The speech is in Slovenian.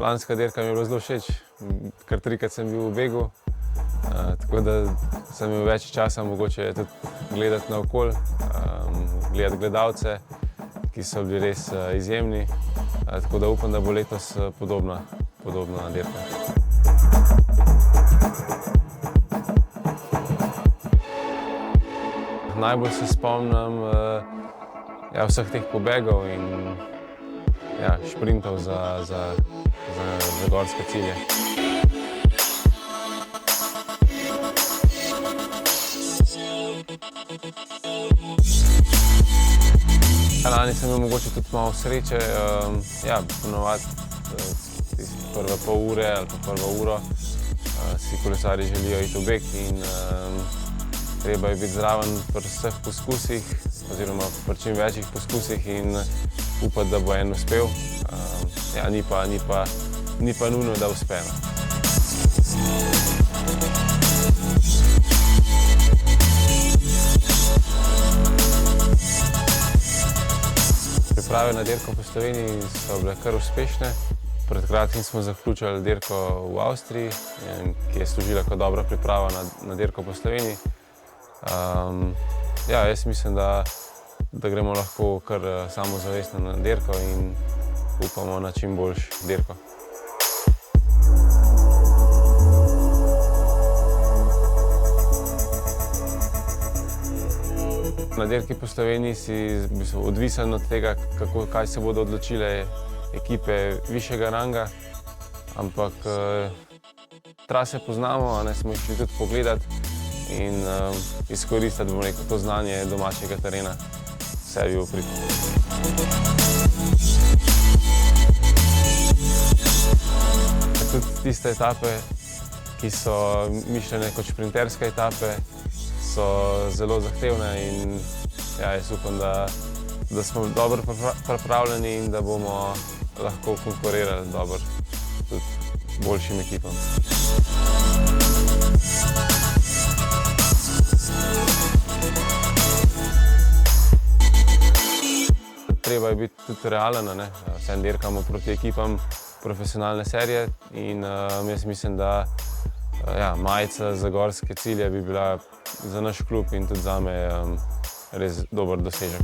Lanska dirka mi je bila zelo všeč, kar trikrat sem bil v begu, tako da sem imel več časa mogoče tudi gledati naokoli, gledati gledalce, ki so bili res izjemni, tako da upam, da bo letos podobna dirka. Najbolj se spomnim vseh teh pobegov in šprintov za gorske cilje. Lani sem imel mogoče tudi malo sreče, ponovadi prve pol ure ali pa prvo uro si kolesarji želijo iti v beg in treba je biti zraven pri vseh poskusih oziroma pri čim večjih poskusih in upati, da bo en uspel. Ni pa nujno, da uspe. Priprave na dirko po Sloveniji so bile kar uspešne. Pred kratkim smo zaključili dirko v Avstriji, ki je služila kot dobra priprava na dirko po Sloveniji. Jaz mislim, da gremo lahko kar samozavestno na dirko in upamo na čim boljšo dirko. Na dirki po Sloveniji si odvisen od tega, kaj se bodo odločile ekipe višjega ranga, ampak trase poznamo, smo jih šli tudi pogledati in izkoristiti, bom rekel, to znanje domačega terena sebi v prid. Tudi tiste etape, ki so mišljene kot šprinterske etape, so zelo zahtevne in jaz upam, da smo dobro pripravljeni in da bomo lahko konkurirali dobro tudi boljšim ekipam. Treba je biti tudi realen, vseeno dirkamo proti ekipam profesionalne serije in jaz mislim, da majica za gorske cilje bi bila za naš klub in tudi zame res dober dosežek.